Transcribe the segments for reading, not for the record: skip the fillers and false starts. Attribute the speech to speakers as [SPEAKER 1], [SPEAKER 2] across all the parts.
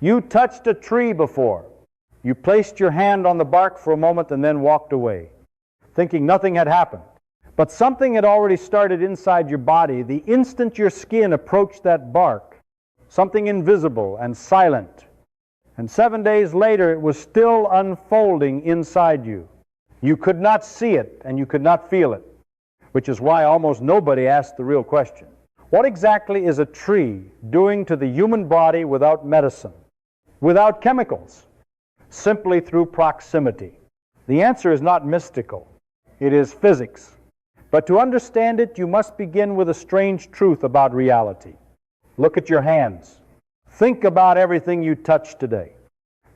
[SPEAKER 1] You touched a tree before. You placed your hand on the bark for a moment and then walked away, thinking nothing had happened. But something had already started inside your body the instant your skin approached that bark, something invisible and silent. And 7 days later, it was still unfolding inside you. You could not see it and you could not feel it, which is why almost nobody asked the real question. What exactly is a tree doing to the human body without medicine, without chemicals, simply through proximity? The answer is not mystical. It is physics. But to understand it, you must begin with a strange truth about reality. Look at your hands. Think about everything you touched today.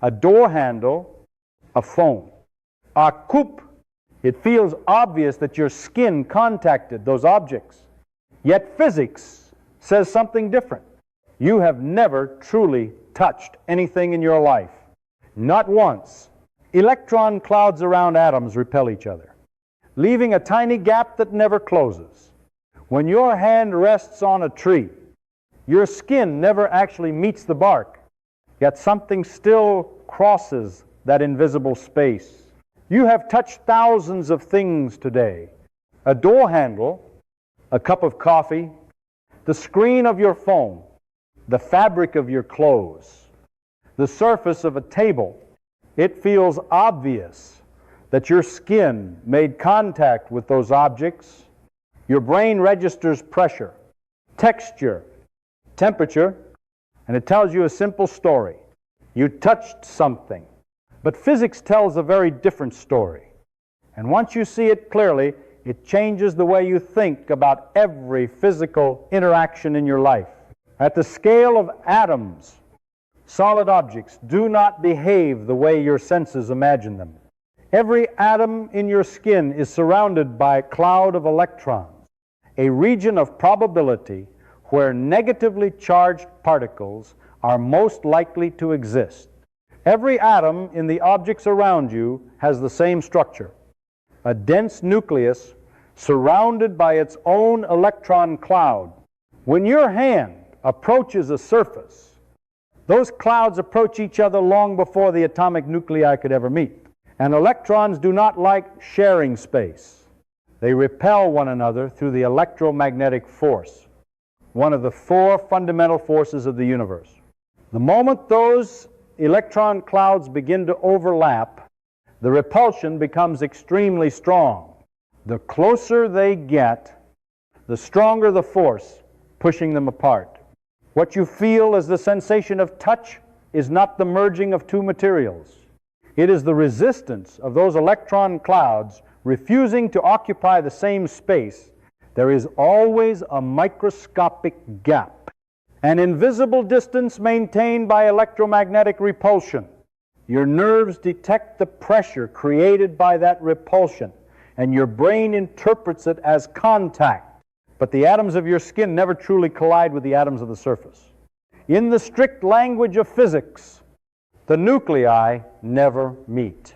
[SPEAKER 1] A door handle, a phone. A coupe. It feels obvious that your skin contacted those objects. Yet physics says something different. You have never truly touched anything in your life. Not once. Electron clouds around atoms repel each other, leaving a tiny gap that never closes. When your hand rests on a tree, your skin never actually meets the bark, yet something still crosses that invisible space. You have touched thousands of things today. A door handle, a cup of coffee, the screen of your phone, the fabric of your clothes, the surface of a table. It feels obvious that your skin made contact with those objects. Your brain registers pressure, texture, temperature, and it tells you a simple story. You touched something. But physics tells a very different story. And once you see it clearly, it changes the way you think about every physical interaction in your life. At the scale of atoms, solid objects do not behave the way your senses imagine them. Every atom in your skin is surrounded by a cloud of electrons, a region of probability where negatively charged particles are most likely to exist. Every atom in the objects around you has the same structure, a dense nucleus surrounded by its own electron cloud. When your hand approaches a surface, those clouds approach each other long before the atomic nuclei could ever meet. And electrons do not like sharing space. They repel one another through the electromagnetic force, one of the four fundamental forces of the universe. The moment those electron clouds begin to overlap, the repulsion becomes extremely strong. The closer they get, the stronger the force pushing them apart. What you feel as the sensation of touch is not the merging of two materials. It is the resistance of those electron clouds refusing to occupy the same space. There is always a microscopic gap, an invisible distance maintained by electromagnetic repulsion. Your nerves detect the pressure created by that repulsion, and your brain interprets it as contact. But the atoms of your skin never truly collide with the atoms of the surface. In the strict language of physics, the nuclei never meet.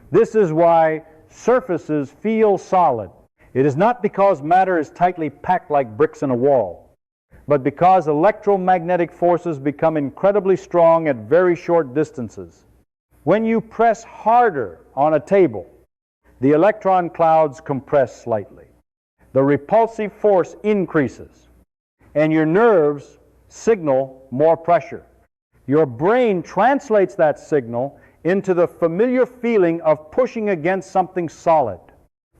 [SPEAKER 1] This is why surfaces feel solid. It is not because matter is tightly packed like bricks in a wall, but because electromagnetic forces become incredibly strong at very short distances. When you press harder on a table, the electron clouds compress slightly. The repulsive force increases, and your nerves signal more pressure. Your brain translates that signal into the familiar feeling of pushing against something solid,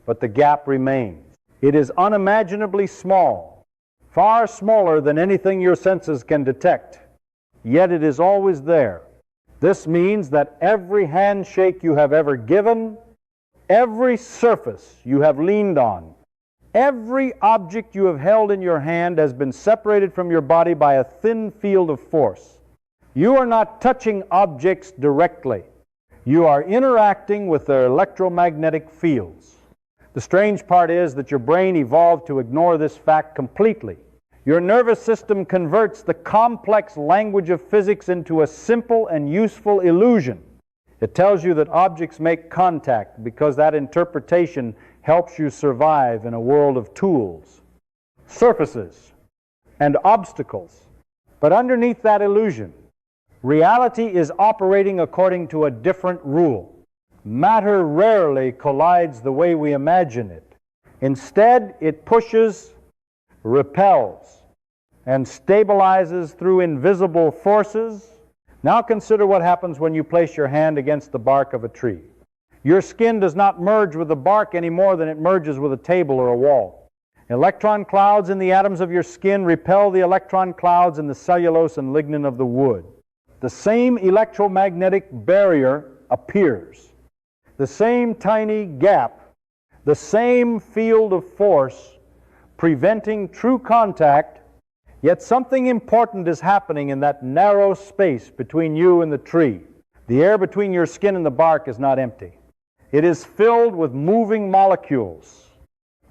[SPEAKER 1] but the gap remains. It is unimaginably small, far smaller than anything your senses can detect, yet it is always there. This means that every handshake you have ever given, every surface you have leaned on, every object you have held in your hand has been separated from your body by a thin field of force. You are not touching objects directly. You are interacting with their electromagnetic fields. The strange part is that your brain evolved to ignore this fact completely. Your nervous system converts the complex language of physics into a simple and useful illusion. It tells you that objects make contact because that interpretation helps you survive in a world of tools, surfaces, and obstacles. But underneath that illusion, Reality is operating according to a different rule. Matter rarely collides the way we imagine it. Instead, it pushes, repels, and stabilizes through invisible forces. Now consider what happens when you place your hand against the bark of a tree. Your skin does not merge with the bark any more than it merges with a table or a wall. Electron clouds in the atoms of your skin repel the electron clouds in the cellulose and lignin of the wood. The same electromagnetic barrier appears. The same tiny gap, the same field of force preventing true contact, yet something important is happening in that narrow space between you and the tree. The air between your skin and the bark is not empty. It is filled with moving molecules,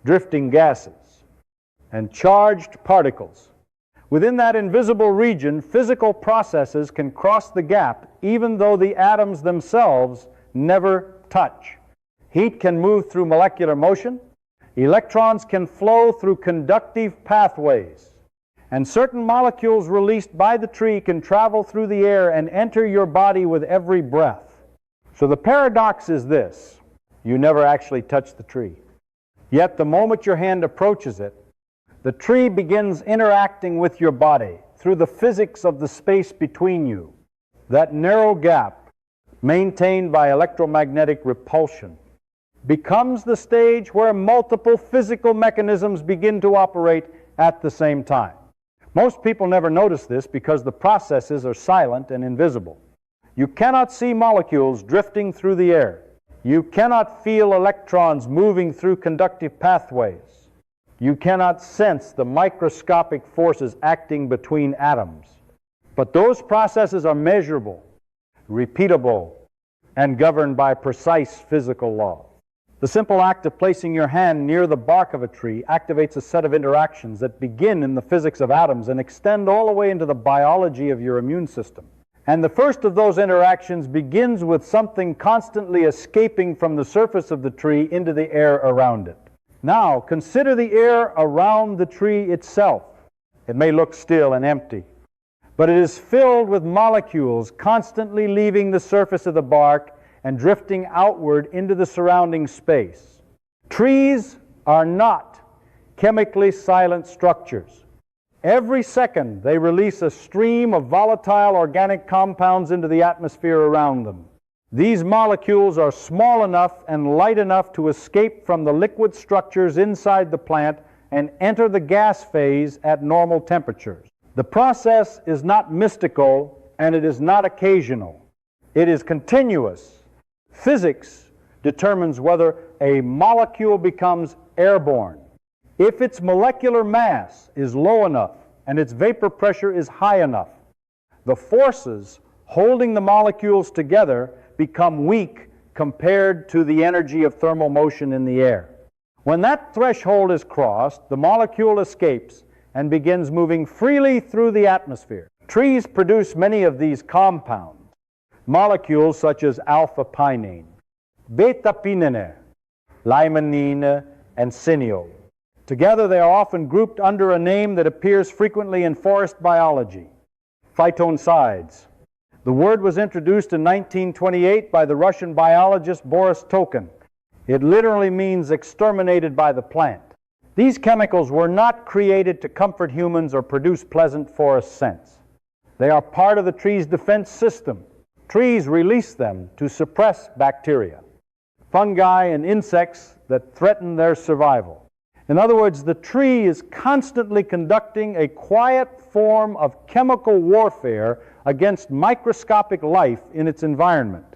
[SPEAKER 1] drifting gases, and charged particles. Within that invisible region, physical processes can cross the gap even though the atoms themselves never touch. Heat can move through molecular motion. Electrons can flow through conductive pathways. And certain molecules released by the tree can travel through the air and enter your body with every breath. So the paradox is this: you never actually touch the tree. Yet the moment your hand approaches it, the tree begins interacting with your body through the physics of the space between you. That narrow gap, maintained by electromagnetic repulsion, becomes the stage where multiple physical mechanisms begin to operate at the same time. Most people never notice this because the processes are silent and invisible. You cannot see molecules drifting through the air. You cannot feel electrons moving through conductive pathways. You cannot sense the microscopic forces acting between atoms. But those processes are measurable, repeatable, and governed by precise physical law. The simple act of placing your hand near the bark of a tree activates a set of interactions that begin in the physics of atoms and extend all the way into the biology of your immune system. And the first of those interactions begins with something constantly escaping from the surface of the tree into the air around it. Now, consider the air around the tree itself. It may look still and empty, but it is filled with molecules constantly leaving the surface of the bark and drifting outward into the surrounding space. Trees are not chemically silent structures. Every second, they release a stream of volatile organic compounds into the atmosphere around them. These molecules are small enough and light enough to escape from the liquid structures inside the plant and enter the gas phase at normal temperatures. The process is not mystical and it is not occasional. It is continuous. Physics determines whether a molecule becomes airborne. If its molecular mass is low enough and its vapor pressure is high enough, the forces holding the molecules together become weak compared to the energy of thermal motion in the air. When that threshold is crossed, the molecule escapes and begins moving freely through the atmosphere. Trees produce many of these compounds, molecules such as alpha-pinene, beta-pinene, limonene, and cineol. Together they are often grouped under a name that appears frequently in forest biology: phytoncides. The word was introduced in 1928 by the Russian biologist Boris Tokin. It literally means exterminated by the plant. These chemicals were not created to comfort humans or produce pleasant forest scents. They are part of the tree's defense system. Trees release them to suppress bacteria, fungi, and insects that threaten their survival. In other words, the tree is constantly conducting a quiet form of chemical warfare against microscopic life in its environment.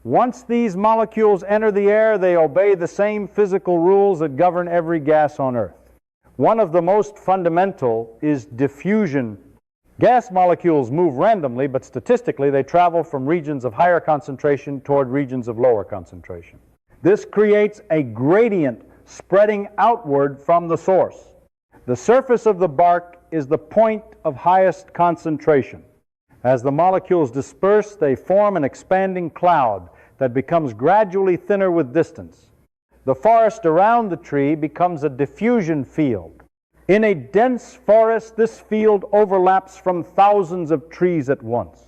[SPEAKER 1] Once these molecules enter the air, they obey the same physical rules that govern every gas on Earth. One of the most fundamental is diffusion. Gas molecules move randomly, but statistically they travel from regions of higher concentration toward regions of lower concentration. This creates a gradient spreading outward from the source. The surface of the bark is the point of highest concentration. As the molecules disperse, they form an expanding cloud that becomes gradually thinner with distance. The forest around the tree becomes a diffusion field. In a dense forest, this field overlaps from thousands of trees at once.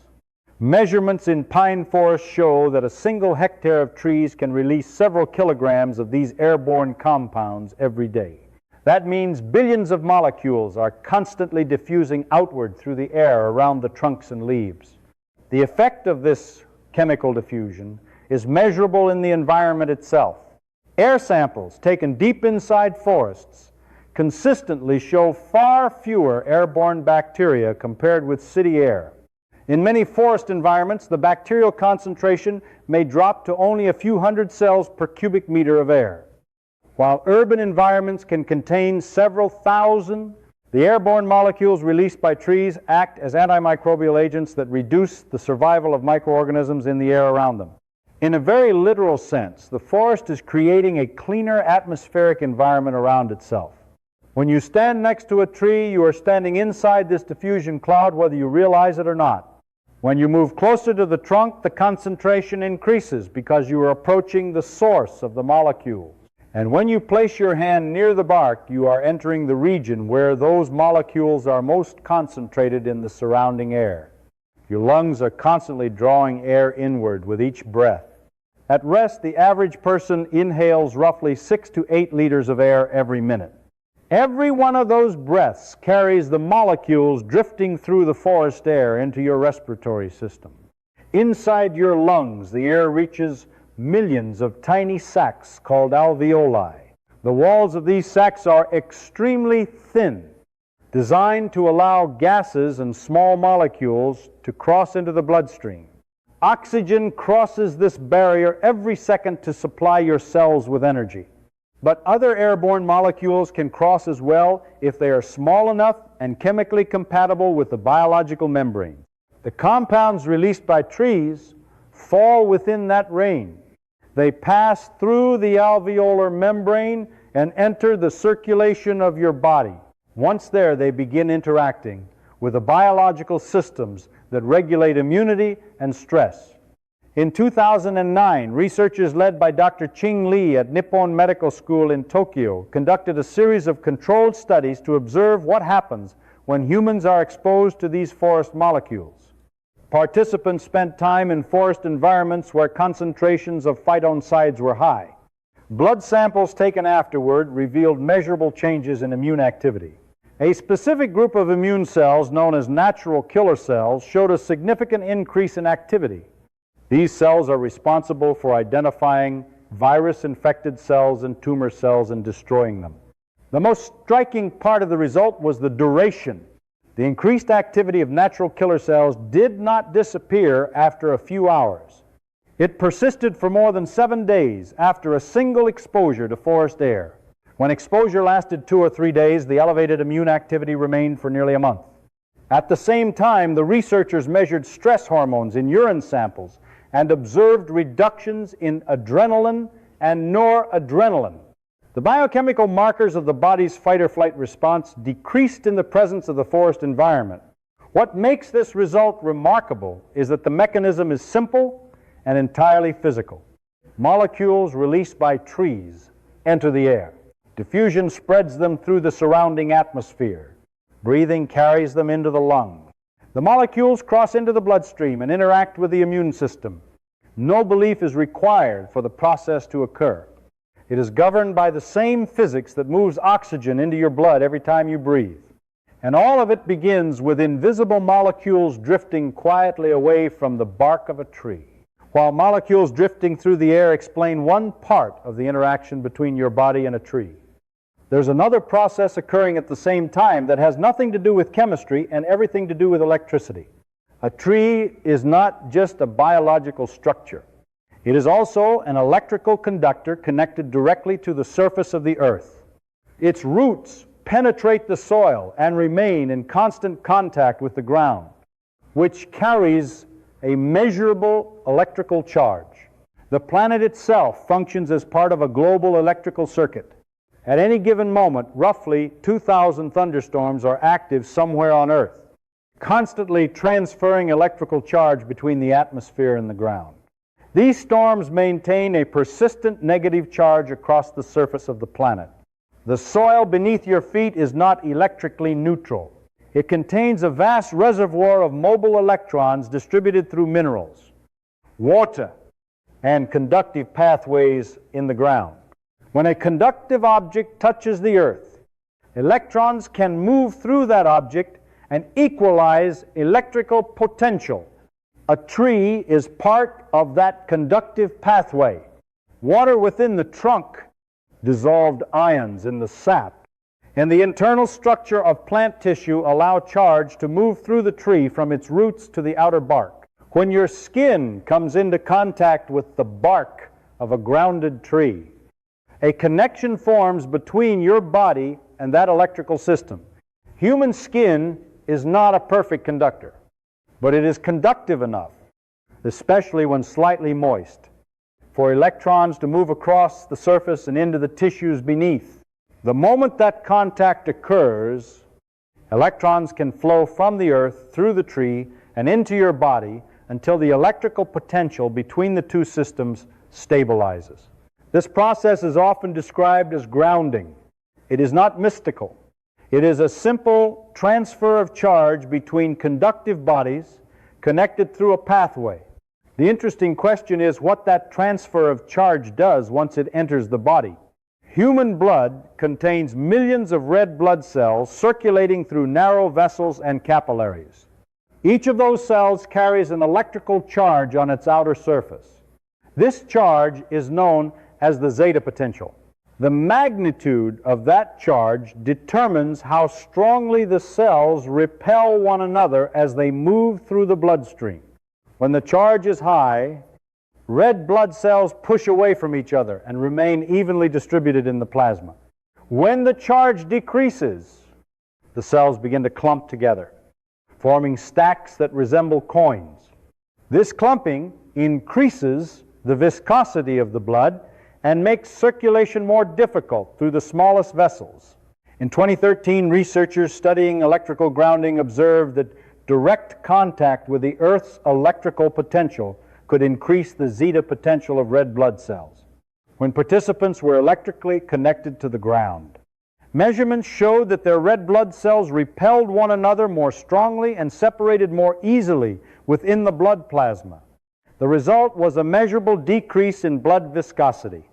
[SPEAKER 1] Measurements in pine forests show that a single hectare of trees can release several kilograms of these airborne compounds every day. That means billions of molecules are constantly diffusing outward through the air around the trunks and leaves. The effect of this chemical diffusion is measurable in the environment itself. Air samples taken deep inside forests consistently show far fewer airborne bacteria compared with city air. In many forest environments, the bacterial concentration may drop to only a few hundred cells per cubic meter of air. While urban environments can contain several thousand, the airborne molecules released by trees act as antimicrobial agents that reduce the survival of microorganisms in the air around them. In a very literal sense, the forest is creating a cleaner atmospheric environment around itself. When you stand next to a tree, you are standing inside this diffusion cloud whether you realize it or not. When you move closer to the trunk, the concentration increases because you are approaching the source of the molecule. And when you place your hand near the bark, you are entering the region where those molecules are most concentrated in the surrounding air. Your lungs are constantly drawing air inward with each breath. At rest, the average person inhales roughly 6 to 8 liters of air every minute. Every one of those breaths carries the molecules drifting through the forest air into your respiratory system. Inside your lungs, the air reaches millions of tiny sacs called alveoli. The walls of these sacs are extremely thin, designed to allow gases and small molecules to cross into the bloodstream. Oxygen crosses this barrier every second to supply your cells with energy. But other airborne molecules can cross as well if they are small enough and chemically compatible with the biological membrane. The compounds released by trees fall within that range. They pass through the alveolar membrane and enter the circulation of your body. Once there, they begin interacting with the biological systems that regulate immunity and stress. In 2009, researchers led by Dr. Ching Li at Nippon Medical School in Tokyo conducted a series of controlled studies to observe what happens when humans are exposed to these forest molecules. Participants spent time in forest environments where concentrations of phytoncides were high. Blood samples taken afterward revealed measurable changes in immune activity. A specific group of immune cells, known as natural killer cells, showed a significant increase in activity. These cells are responsible for identifying virus-infected cells and tumor cells and destroying them. The most striking part of the result was the duration. The increased activity of natural killer cells did not disappear after a few hours. It persisted for more than 7 days after a single exposure to forest air. When exposure lasted 2 or 3 days, the elevated immune activity remained for nearly a month. At the same time, the researchers measured stress hormones in urine samples and observed reductions in adrenaline and noradrenaline. The biochemical markers of the body's fight-or-flight response decreased in the presence of the forest environment. What makes this result remarkable is that the mechanism is simple and entirely physical. Molecules released by trees enter the air. Diffusion spreads them through the surrounding atmosphere. Breathing carries them into the lungs. The molecules cross into the bloodstream and interact with the immune system. No belief is required for the process to occur. It is governed by the same physics that moves oxygen into your blood every time you breathe. And all of it begins with invisible molecules drifting quietly away from the bark of a tree. While molecules drifting through the air explain one part of the interaction between your body and a tree, there's another process occurring at the same time that has nothing to do with chemistry and everything to do with electricity. A tree is not just a biological structure. It is also an electrical conductor connected directly to the surface of the earth. Its roots penetrate the soil and remain in constant contact with the ground, which carries a measurable electrical charge. The planet itself functions as part of a global electrical circuit. At any given moment, roughly 2,000 thunderstorms are active somewhere on Earth, constantly transferring electrical charge between the atmosphere and the ground. These storms maintain a persistent negative charge across the surface of the planet. The soil beneath your feet is not electrically neutral. It contains a vast reservoir of mobile electrons distributed through minerals, water, and conductive pathways in the ground. When a conductive object touches the earth, electrons can move through that object and equalize electrical potential. A tree is part of that conductive pathway. Water within the trunk, dissolved ions in the sap, and the internal structure of plant tissue allow charge to move through the tree from its roots to the outer bark. When your skin comes into contact with the bark of a grounded tree, a connection forms between your body and that electrical system. Human skin is not a perfect conductor, but it is conductive enough, especially when slightly moist, for electrons to move across the surface and into the tissues beneath. The moment that contact occurs, electrons can flow from the earth through the tree and into your body until the electrical potential between the two systems stabilizes. This process is often described as grounding. It is not mystical. It is a simple transfer of charge between conductive bodies connected through a pathway. The interesting question is what that transfer of charge does once it enters the body. Human blood contains millions of red blood cells circulating through narrow vessels and capillaries. Each of those cells carries an electrical charge on its outer surface. This charge is known as the zeta potential. The magnitude of that charge determines how strongly the cells repel one another as they move through the bloodstream. When the charge is high, red blood cells push away from each other and remain evenly distributed in the plasma. When the charge decreases, the cells begin to clump together, forming stacks that resemble coins. This clumping increases the viscosity of the blood and makes circulation more difficult through the smallest vessels. In 2013, researchers studying electrical grounding observed that direct contact with the Earth's electrical potential could increase the zeta potential of red blood cells when participants were electrically connected to the ground. Measurements showed that their red blood cells repelled one another more strongly and separated more easily within the blood plasma. The result was a measurable decrease in blood viscosity.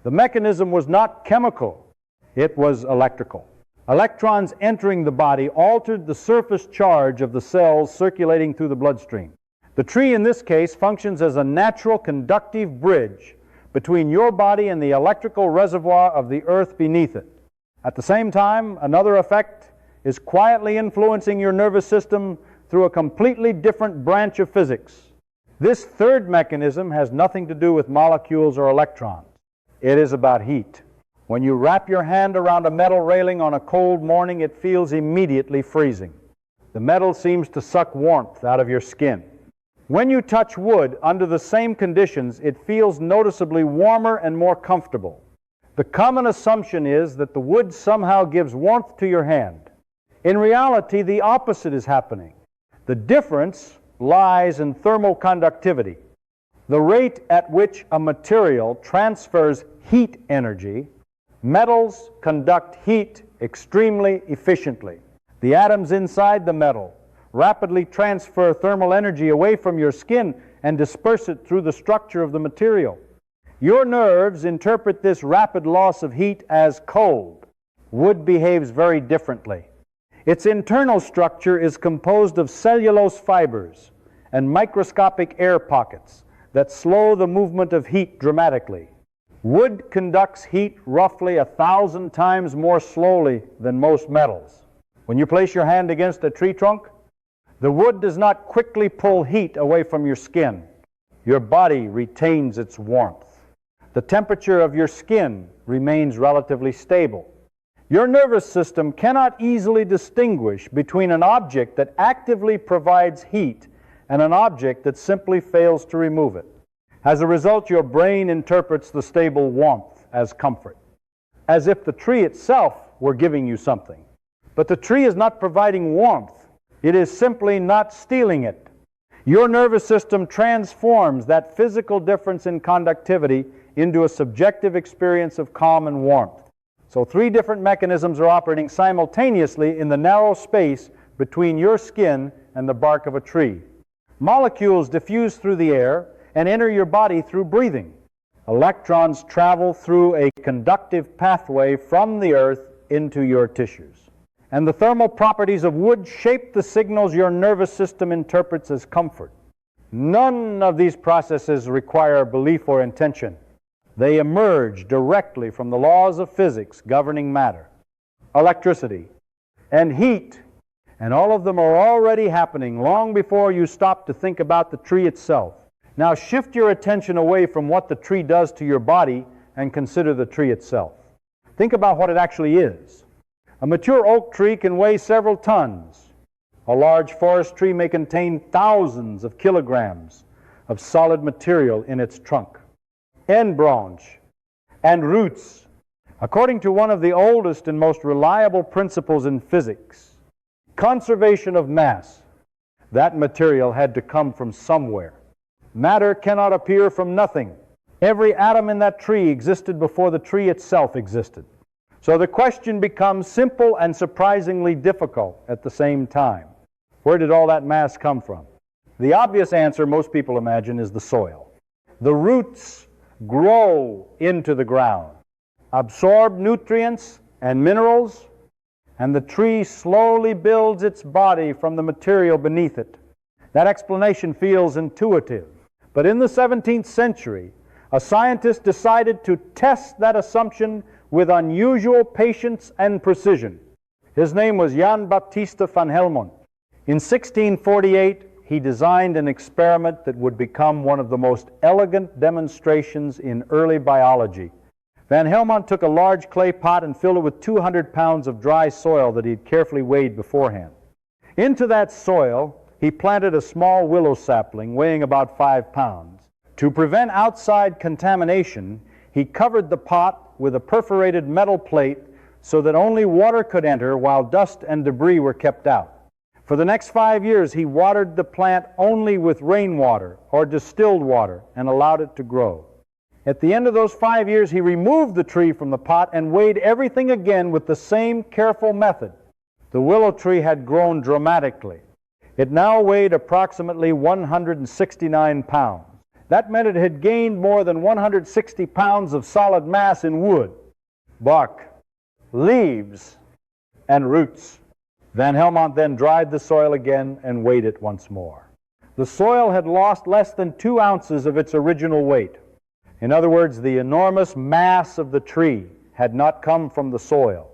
[SPEAKER 1] The mechanism was not chemical, it was electrical. Electrons entering the body altered the surface charge of the cells circulating through the bloodstream. The tree in this case functions as a natural conductive bridge between your body and the electrical reservoir of the earth beneath it. At the same time, another effect is quietly influencing your nervous system through a completely different branch of physics. This third mechanism has nothing to do with molecules or electrons. It is about heat. When you wrap your hand around a metal railing on a cold morning, it feels immediately freezing. The metal seems to suck warmth out of your skin. When you touch wood under the same conditions, it feels noticeably warmer and more comfortable. The common assumption is that the wood somehow gives warmth to your hand. In reality, the opposite is happening. The difference lies in thermal conductivity, the rate at which a material transfers heat energy. Metals conduct heat extremely efficiently. The atoms inside the metal rapidly transfer thermal energy away from your skin and disperse it through the structure of the material. Your nerves interpret this rapid loss of heat as cold. Wood behaves very differently. Its internal structure is composed of cellulose fibers and microscopic air pockets that slow the movement of heat dramatically. Wood conducts heat roughly 1,000 times more slowly than most metals. When you place your hand against a tree trunk, the wood does not quickly pull heat away from your skin. Your body retains its warmth. The temperature of your skin remains relatively stable. Your nervous system cannot easily distinguish between an object that actively provides heat and an object that simply fails to remove it. As a result, your brain interprets the stable warmth as comfort, as if the tree itself were giving you something. But the tree is not providing warmth. It is simply not stealing it. Your nervous system transforms that physical difference in conductivity into a subjective experience of calm and warmth. So 3 different mechanisms are operating simultaneously in the narrow space between your skin and the bark of a tree. Molecules diffuse through the air and enter your body through breathing. Electrons travel through a conductive pathway from the earth into your tissues. And the thermal properties of wood shape the signals your nervous system interprets as comfort. None of these processes require belief or intention. They emerge directly from the laws of physics governing matter, electricity, and heat, and all of them are already happening long before you stop to think about the tree itself. Now shift your attention away from what the tree does to your body and consider the tree itself. Think about what it actually is. A mature oak tree can weigh several tons. A large forest tree may contain thousands of kilograms of solid material in its trunk, end branch, and roots. According to one of the oldest and most reliable principles in physics, conservation of mass, that material had to come from somewhere. Matter cannot appear from nothing. Every atom in that tree existed before the tree itself existed. So the question becomes simple and surprisingly difficult at the same time. Where did all that mass come from? The obvious answer most people imagine is the soil. The roots grow into the ground, absorb nutrients and minerals, and the tree slowly builds its body from the material beneath it. That explanation feels intuitive. But in the 17th century, a scientist decided to test that assumption with unusual patience and precision. His name was Jan Baptista van Helmont. In 1648, he designed an experiment that would become one of the most elegant demonstrations in early biology. Van Helmont took a large clay pot and filled it with 200 pounds of dry soil that he'd carefully weighed beforehand. Into that soil, he planted a small willow sapling weighing about 5 pounds. To prevent outside contamination, he covered the pot with a perforated metal plate so that only water could enter while dust and debris were kept out. For the next 5 years, he watered the plant only with rainwater or distilled water and allowed it to grow. At the end of those 5 years, he removed the tree from the pot and weighed everything again with the same careful method. The willow tree had grown dramatically. It now weighed approximately 169 pounds. That meant it had gained more than 160 pounds of solid mass in wood, bark, leaves, and roots. Van Helmont then dried the soil again and weighed it once more. The soil had lost less than 2 ounces of its original weight. In other words, the enormous mass of the tree had not come from the soil.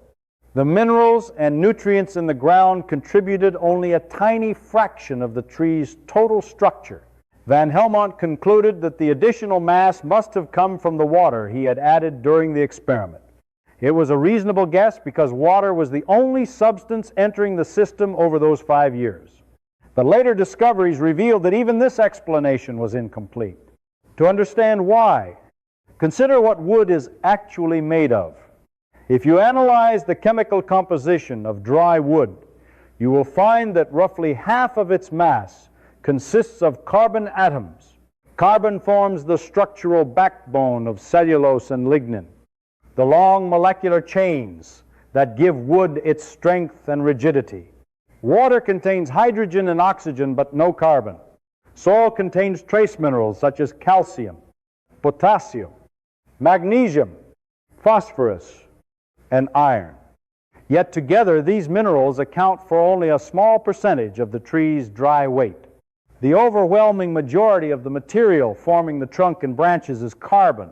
[SPEAKER 1] The minerals and nutrients in the ground contributed only a tiny fraction of the tree's total structure. Van Helmont concluded that the additional mass must have come from the water he had added during the experiment. It was a reasonable guess because water was the only substance entering the system over those 5 years. But later discoveries revealed that even this explanation was incomplete. To understand why, consider what wood is actually made of. If you analyze the chemical composition of dry wood, you will find that roughly half of its mass consists of carbon atoms. Carbon forms the structural backbone of cellulose and lignin, the long molecular chains that give wood its strength and rigidity. Water contains hydrogen and oxygen, but no carbon. Soil contains trace minerals such as calcium, potassium, magnesium, phosphorus, and iron. Yet together, these minerals account for only a small percentage of the tree's dry weight. The overwhelming majority of the material forming the trunk and branches is carbon.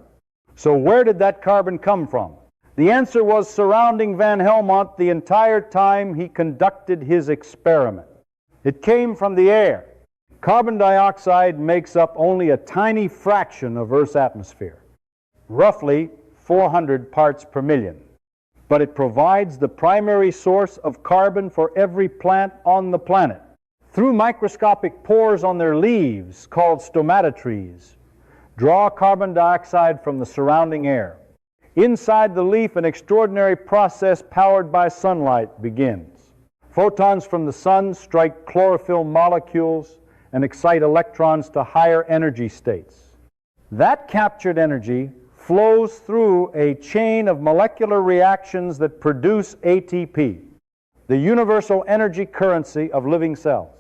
[SPEAKER 1] So where did that carbon come from? The answer was surrounding Van Helmont the entire time he conducted his experiment. It came from the air. Carbon dioxide makes up only a tiny fraction of Earth's atmosphere, roughly 400 parts per million. But it provides the primary source of carbon for every plant on the planet. Through microscopic pores on their leaves, called stomatotrees, draw carbon dioxide from the surrounding air. Inside the leaf, an extraordinary process powered by sunlight begins. Photons from the sun strike chlorophyll molecules and excite electrons to higher energy states. That captured energy flows through a chain of molecular reactions that produce ATP. the universal energy currency of living cells.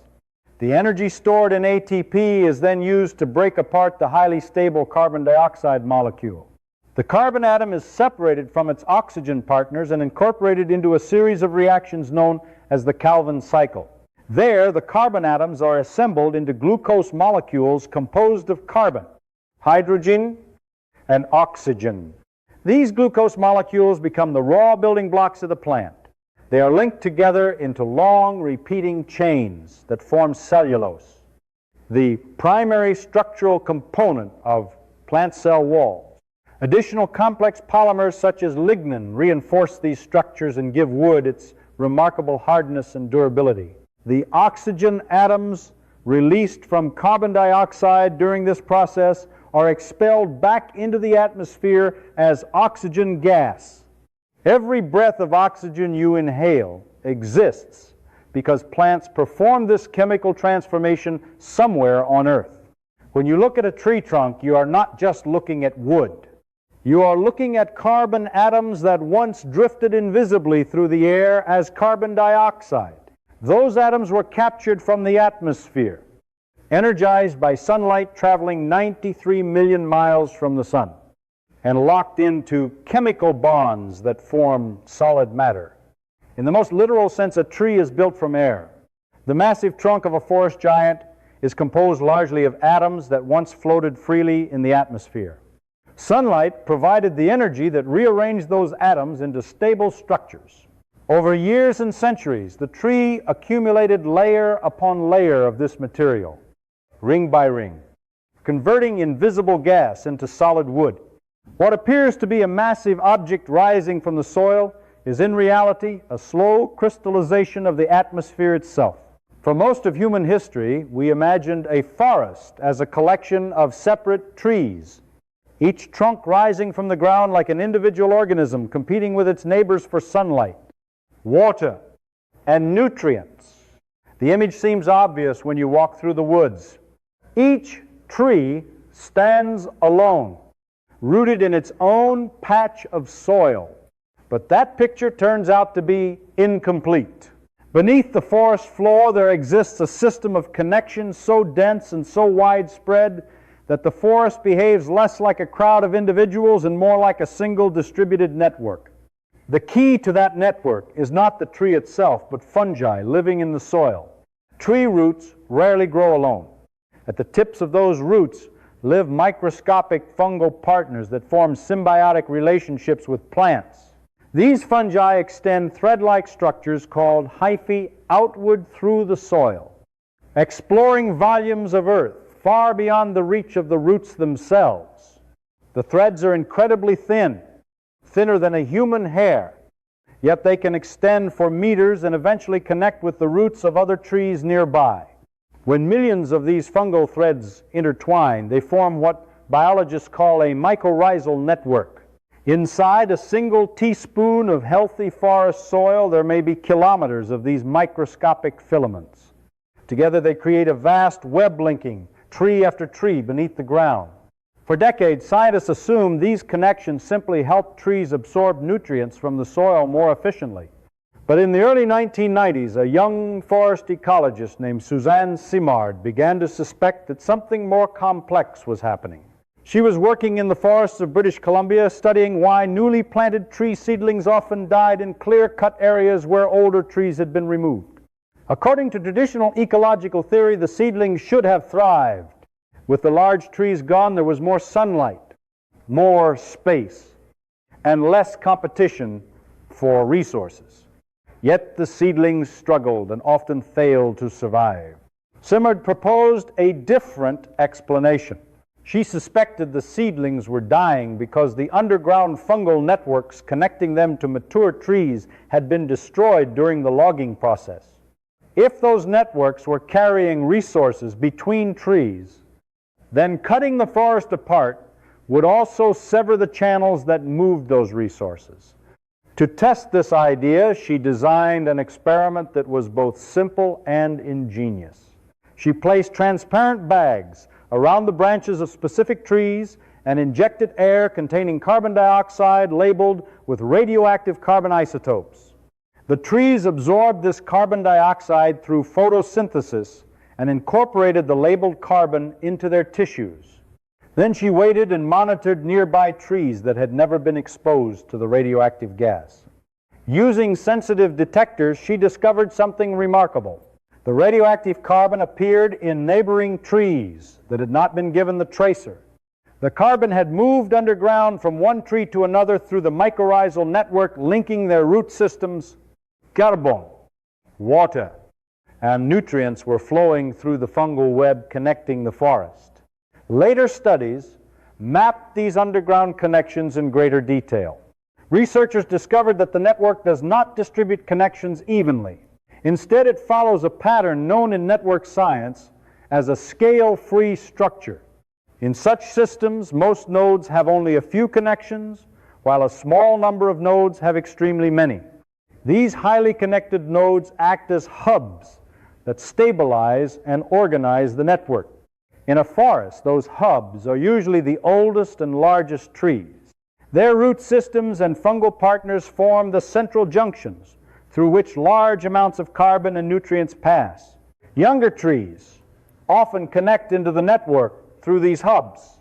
[SPEAKER 1] The energy stored in ATP is then used to break apart the highly stable carbon dioxide molecule. The carbon atom is separated from its oxygen partners and incorporated into a series of reactions known as the Calvin cycle. There, the carbon atoms are assembled into glucose molecules composed of carbon, hydrogen, and oxygen. These glucose molecules become the raw building blocks of the plant. They are linked together into long, repeating chains that form cellulose, the primary structural component of plant cell walls. Additional complex polymers such as lignin reinforce these structures and give wood its remarkable hardness and durability. The oxygen atoms released from carbon dioxide during this process are expelled back into the atmosphere as oxygen gas. Every breath of oxygen you inhale exists because plants perform this chemical transformation somewhere on Earth. When you look at a tree trunk, you are not just looking at wood. You are looking at carbon atoms that once drifted invisibly through the air as carbon dioxide. Those atoms were captured from the atmosphere, energized by sunlight traveling 93 million miles from the sun, and locked into chemical bonds that form solid matter. In the most literal sense, a tree is built from air. The massive trunk of a forest giant is composed largely of atoms that once floated freely in the atmosphere. Sunlight provided the energy that rearranged those atoms into stable structures. Over years and centuries, the tree accumulated layer upon layer of this material, ring by ring, converting invisible gas into solid wood. What appears to be a massive object rising from the soil is in reality a slow crystallization of the atmosphere itself. For most of human history, we imagined a forest as a collection of separate trees, each trunk rising from the ground like an individual organism competing with its neighbors for sunlight, water, and nutrients. The image seems obvious when you walk through the woods. Each tree stands alone, rooted in its own patch of soil. But that picture turns out to be incomplete. Beneath the forest floor, there exists a system of connections so dense and so widespread that the forest behaves less like a crowd of individuals and more like a single distributed network. The key to that network is not the tree itself, but fungi living in the soil. Tree roots rarely grow alone. At the tips of those roots live microscopic fungal partners that form symbiotic relationships with plants. These fungi extend thread-like structures called hyphae outward through the soil, exploring volumes of earth far beyond the reach of the roots themselves. The threads are incredibly thin, thinner than a human hair, yet they can extend for meters and eventually connect with the roots of other trees nearby. When millions of these fungal threads intertwine, they form what biologists call a mycorrhizal network. Inside a single teaspoon of healthy forest soil, there may be kilometers of these microscopic filaments. Together they create a vast web linking tree after tree beneath the ground. For decades, scientists assumed these connections simply help trees absorb nutrients from the soil more efficiently. But in the early 1990s, a young forest ecologist named Suzanne Simard began to suspect that something more complex was happening. She was working in the forests of British Columbia, studying why newly planted tree seedlings often died in clear-cut areas where older trees had been removed. According to traditional ecological theory, the seedlings should have thrived. With the large trees gone, there was more sunlight, more space, and less competition for resources. Yet the seedlings struggled and often failed to survive. Simard proposed a different explanation. She suspected the seedlings were dying because the underground fungal networks connecting them to mature trees had been destroyed during the logging process. If those networks were carrying resources between trees, then cutting the forest apart would also sever the channels that moved those resources. To test this idea, she designed an experiment that was both simple and ingenious. She placed transparent bags around the branches of specific trees and injected air containing carbon dioxide labeled with radioactive carbon isotopes. The trees absorbed this carbon dioxide through photosynthesis and incorporated the labeled carbon into their tissues. Then she waited and monitored nearby trees that had never been exposed to the radioactive gas. Using sensitive detectors, she discovered something remarkable. The radioactive carbon appeared in neighboring trees that had not been given the tracer. The carbon had moved underground from one tree to another through the mycorrhizal network linking their root systems. Carbon, water, and nutrients were flowing through the fungal web connecting the forest. Later studies mapped these underground connections in greater detail. Researchers discovered that the network does not distribute connections evenly. Instead, it follows a pattern known in network science as a scale-free structure. In such systems, most nodes have only a few connections, while a small number of nodes have extremely many. These highly connected nodes act as hubs that stabilize and organize the network. In a forest, those hubs are usually the oldest and largest trees. Their root systems and fungal partners form the central junctions through which large amounts of carbon and nutrients pass. Younger trees often connect into the network through these hubs.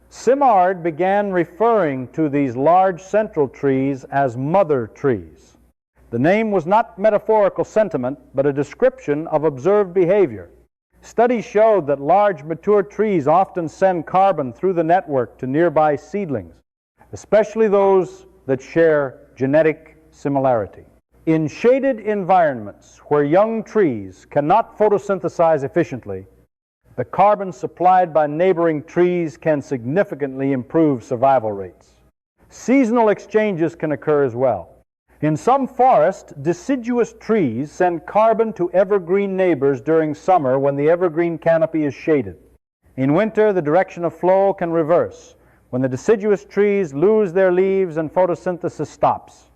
[SPEAKER 1] Simard began referring to these large central trees as mother trees. The name was not metaphorical sentiment, but a description of observed behavior. Studies showed that large mature trees often send carbon through the network to nearby seedlings, especially those that share genetic similarity. In shaded environments where young trees cannot photosynthesize efficiently, the carbon supplied by neighboring trees can significantly improve survival rates. Seasonal exchanges can occur as well. In some forests, deciduous trees send carbon to evergreen neighbors during summer when the evergreen canopy is shaded. In winter, the direction of flow can reverse when the deciduous trees lose their leaves and photosynthesis stops.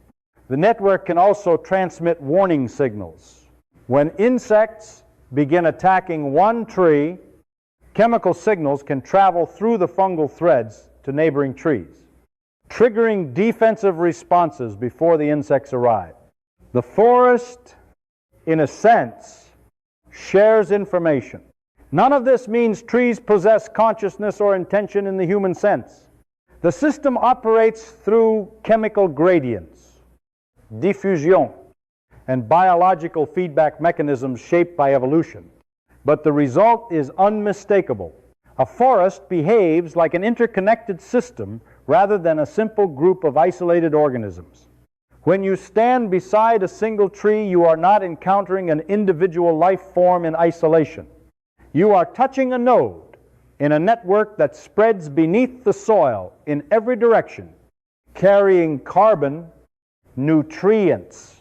[SPEAKER 1] The network can also transmit warning signals. When insects begin attacking one tree, chemical signals can travel through the fungal threads to neighboring trees, triggering defensive responses before the insects arrive. The forest, in a sense, shares information. None of this means trees possess consciousness or intention in the human sense. The system operates through chemical gradients, diffusion, and biological feedback mechanisms shaped by evolution. But the result is unmistakable. A forest behaves like an interconnected system rather than a simple group of isolated organisms. When you stand beside a single tree, you are not encountering an individual life form in isolation. You are touching a node in a network that spreads beneath the soil in every direction, carrying carbon, nutrients,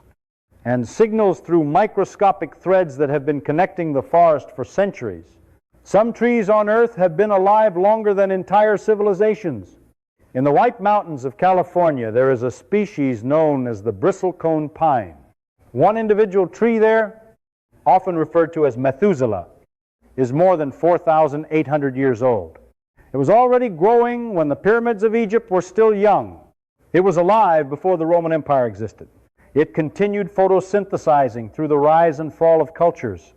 [SPEAKER 1] and signals through microscopic threads that have been connecting the forest for centuries. Some trees on Earth have been alive longer than entire civilizations. In the White Mountains of California, there is a species known as the bristlecone pine. One individual tree there, often referred to as Methuselah, is more than 4,800 years old. It was already growing when the pyramids of Egypt were still young. It was alive before the Roman Empire existed. It continued photosynthesizing through the rise and fall of cultures,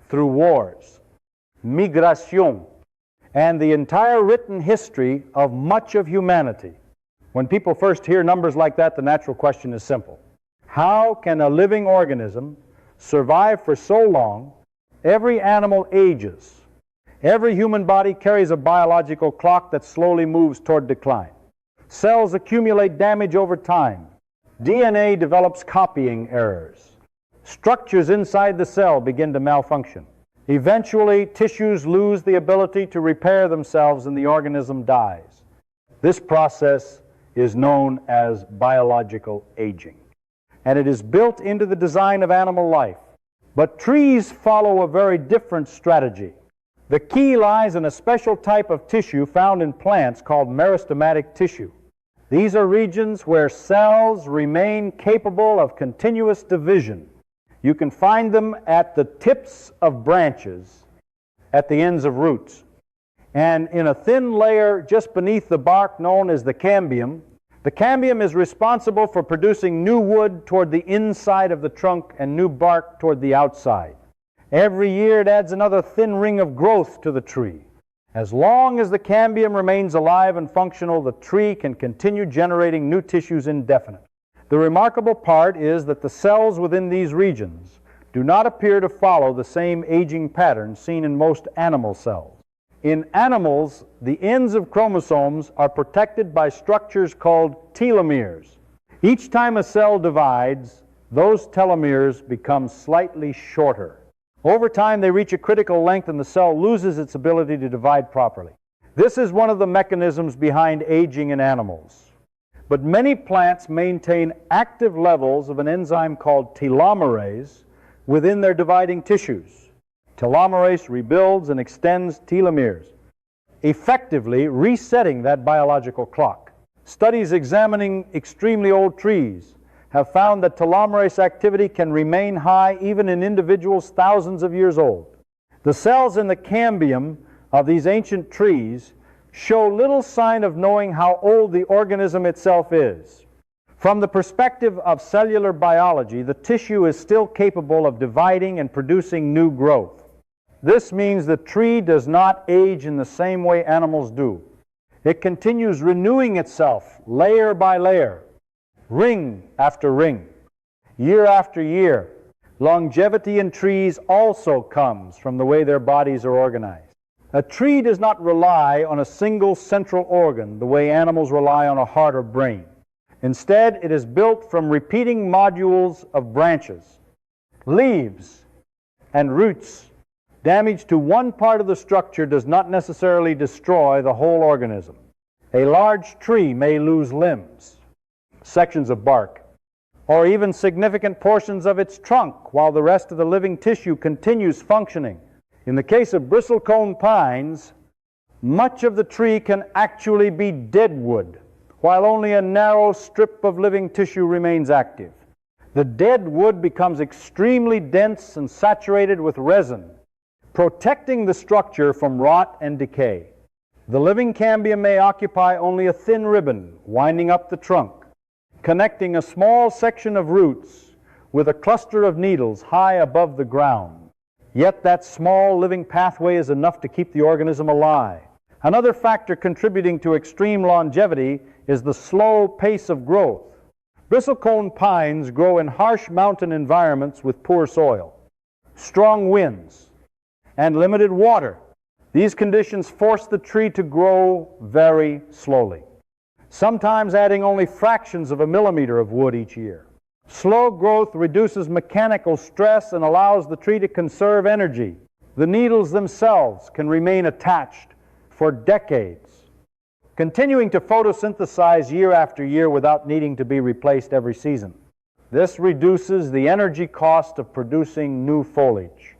[SPEAKER 1] through wars, migration, and the entire written history of much of humanity. When people first hear numbers like that, the natural question is simple. How can a living organism survive for so long? Every animal ages. Every human body carries a biological clock that slowly moves toward decline. Cells accumulate damage over time. DNA develops copying errors. Structures inside the cell begin to malfunction. Eventually, tissues lose the ability to repair themselves and the organism dies. This process is known as biological aging, and it is built into the design of animal life. But trees follow a very different strategy. The key lies in a special type of tissue found in plants called meristematic tissue. These are regions where cells remain capable of continuous division. You can find them at the tips of branches, at the ends of roots. And in a thin layer just beneath the bark known as the cambium, The cambium is responsible for producing new wood toward the inside of the trunk and new bark toward the outside. Every year it adds another thin ring of growth to the tree. As long as the cambium remains alive and functional, the tree can continue generating new tissues indefinitely. The remarkable part is that the cells within these regions do not appear to follow the same aging pattern seen in most animal cells. In animals, the ends of chromosomes are protected by structures called telomeres. Each time a cell divides, those telomeres become slightly shorter. Over time, they reach a critical length and the cell loses its ability to divide properly. This is one of the mechanisms behind aging in animals. But many plants maintain active levels of an enzyme called telomerase within their dividing tissues. Telomerase rebuilds and extends telomeres, effectively resetting that biological clock. Studies examining extremely old trees have found that telomerase activity can remain high even in individuals thousands of years old. The cells in the cambium of these ancient trees show little sign of knowing how old the organism itself is. From the perspective of cellular biology, the tissue is still capable of dividing and producing new growth. This means the tree does not age in the same way animals do. It continues renewing itself layer by layer, ring after ring, year after year. Longevity in trees also comes from the way their bodies are organized. A tree does not rely on a single central organ the way animals rely on a heart or brain. Instead, it is built from repeating modules of branches, leaves, and roots. Damage to one part of the structure does not necessarily destroy the whole organism. A large tree may lose limbs, sections of bark, or even significant portions of its trunk while the rest of the living tissue continues functioning. In the case of bristlecone pines, much of the tree can actually be dead wood, while only a narrow strip of living tissue remains active. The dead wood becomes extremely dense and saturated with resin, protecting the structure from rot and decay. The living cambium may occupy only a thin ribbon winding up the trunk, connecting a small section of roots with a cluster of needles high above the ground. Yet that small living pathway is enough to keep the organism alive. Another factor contributing to extreme longevity is the slow pace of growth. Bristlecone pines grow in harsh mountain environments with poor soil, strong winds, and limited water. These conditions force the tree to grow very slowly, sometimes adding only fractions of a millimeter of wood each year. Slow growth reduces mechanical stress and allows the tree to conserve energy. The needles themselves can remain attached for decades, continuing to photosynthesize year after year without needing to be replaced every season. This reduces the energy cost of producing new foliage.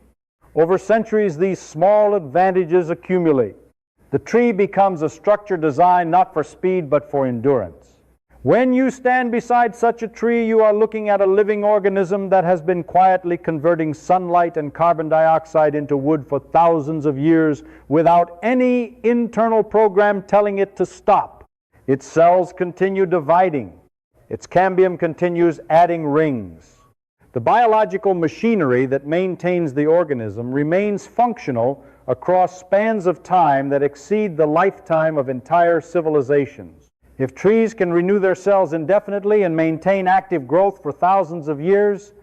[SPEAKER 1] Over centuries, these small advantages accumulate. The tree becomes a structure designed not for speed but for endurance. When you stand beside such a tree, you are looking at a living organism that has been quietly converting sunlight and carbon dioxide into wood for thousands of years without any internal program telling it to stop. Its cells continue dividing. Its cambium continues adding rings. The biological machinery that maintains the organism remains functional across spans of time that exceed the lifetime of entire civilizations. If trees can renew their cells indefinitely and maintain active growth for thousands of years,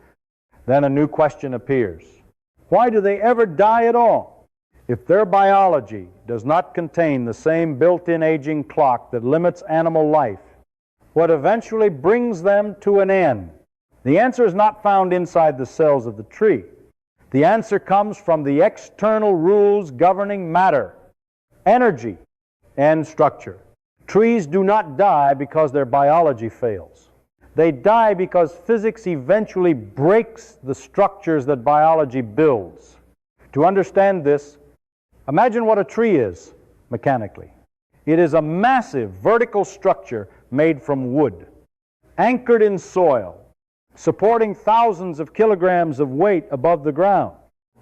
[SPEAKER 1] then a new question appears. Why do they ever die at all? If their biology does not contain the same built-in aging clock that limits animal life, what eventually brings them to an end? The answer is not found inside the cells of the tree. The answer comes from the external rules governing matter, energy, and structure. Trees do not die because their biology fails. They die because physics eventually breaks the structures that biology builds. To understand this, imagine what a tree is mechanically. It is a massive vertical structure made from wood, anchored in soil, supporting thousands of kilograms of weight above the ground.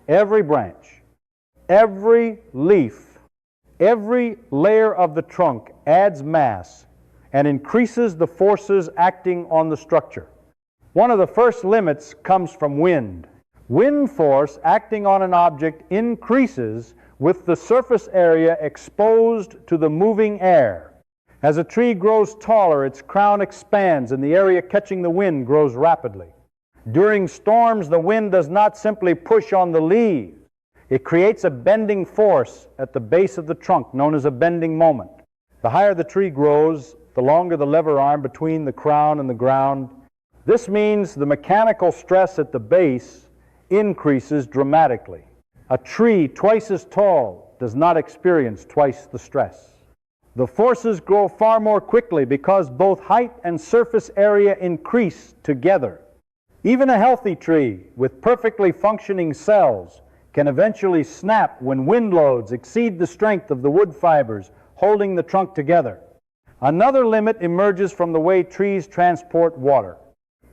[SPEAKER 1] Every branch, every leaf, every layer of the trunk adds mass and increases the forces acting on the structure. One of the first limits comes from wind. Wind force acting on an object increases with the surface area exposed to the moving air. As a tree grows taller, its crown expands and the area catching the wind grows rapidly. During storms, the wind does not simply push on the leaves. It creates a bending force at the base of the trunk, known as a bending moment. The higher the tree grows, the longer the lever arm between the crown and the ground. This means the mechanical stress at the base increases dramatically. A tree twice as tall does not experience twice the stress. The forces grow far more quickly because both height and surface area increase together. Even a healthy tree with perfectly functioning cells can eventually snap when wind loads exceed the strength of the wood fibers holding the trunk together. Another limit emerges from the way trees transport water.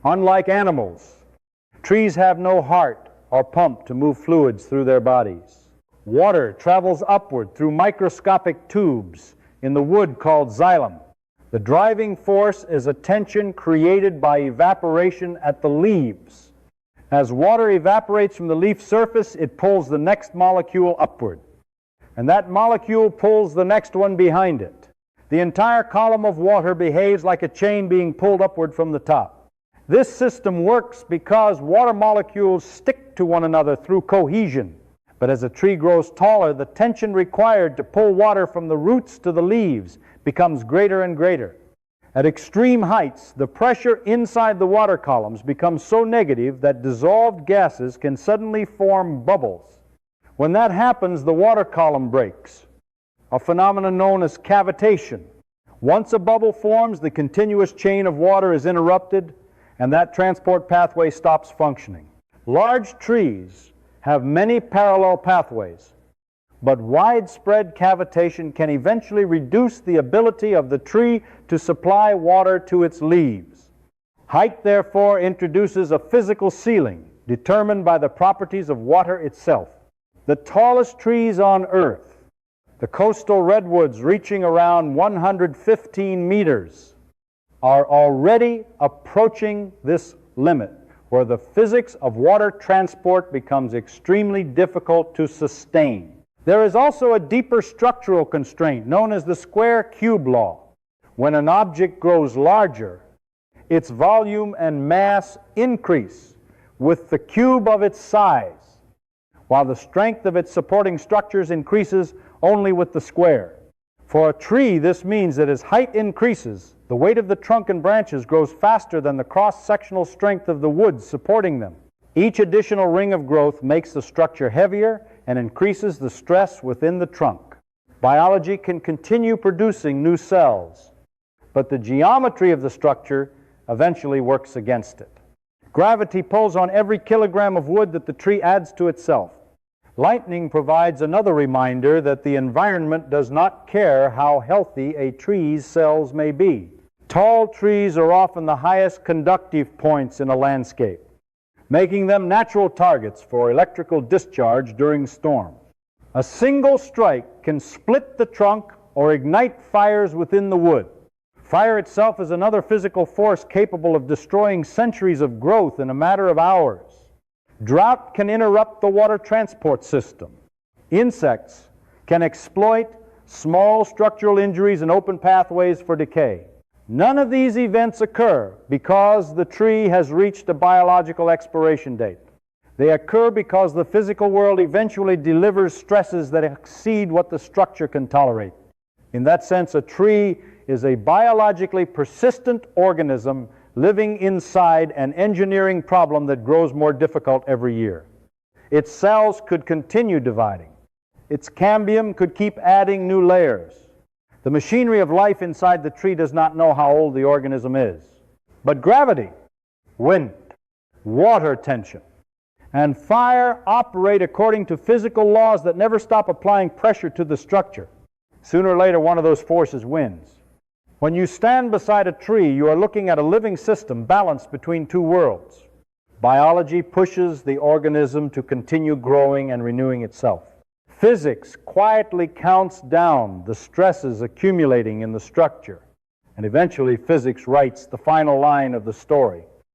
[SPEAKER 1] Unlike animals, trees have no heart or pump to move fluids through their bodies. Water travels upward through microscopic tubes in the wood called xylem. The driving force is a tension created by evaporation at the leaves. As water evaporates from the leaf surface, it pulls the next molecule upward, and that molecule pulls the next one behind it. The entire column of water behaves like a chain being pulled upward from the top. This system works because water molecules stick to one another through cohesion. But as a tree grows taller, the tension required to pull water from the roots to the leaves becomes greater and greater. At extreme heights, the pressure inside the water columns becomes so negative that dissolved gases can suddenly form bubbles. When that happens, the water column breaks, a phenomenon known as cavitation. Once a bubble forms, the continuous chain of water is interrupted, and that transport pathway stops functioning. Large trees have many parallel pathways, but widespread cavitation can eventually reduce the ability of the tree to supply water to its leaves. Height, therefore, introduces a physical ceiling determined by the properties of water itself. The tallest trees on Earth, the coastal redwoods reaching around 115 meters, are already approaching this limit, where the physics of water transport becomes extremely difficult to sustain. There is also a deeper structural constraint known as the square-cube law. When an object grows larger, its volume and mass increase with the cube of its size, while the strength of its supporting structures increases only with the square. For a tree, this means that as height increases, the weight of the trunk and branches grows faster than the cross-sectional strength of the wood supporting them. Each additional ring of growth makes the structure heavier and increases the stress within the trunk. Biology can continue producing new cells, but the geometry of the structure eventually works against it. Gravity pulls on every kilogram of wood that the tree adds to itself. Lightning provides another reminder that the environment does not care how healthy a tree's cells may be. Tall trees are often the highest conductive points in a landscape, making them natural targets for electrical discharge during storms. A single strike can split the trunk or ignite fires within the wood. Fire itself is another physical force capable of destroying centuries of growth in a matter of hours. Drought can interrupt the water transport system. Insects can exploit small structural injuries and open pathways for decay. None of these events occur because the tree has reached a biological expiration date. They occur because the physical world eventually delivers stresses that exceed what the structure can tolerate. In that sense, a tree is a biologically persistent organism living inside an engineering problem that grows more difficult every year. Its cells could continue dividing. Its cambium could keep adding new layers. The machinery of life inside the tree does not know how old the organism is. But gravity, wind, water tension, and fire operate according to physical laws that never stop applying pressure to the structure. Sooner or later, one of those forces wins. When you stand beside a tree, you are looking at a living system balanced between two worlds. Biology pushes the organism to continue growing and renewing itself. Physics quietly counts down the stresses accumulating in the structure. And eventually physics writes the final line of the story.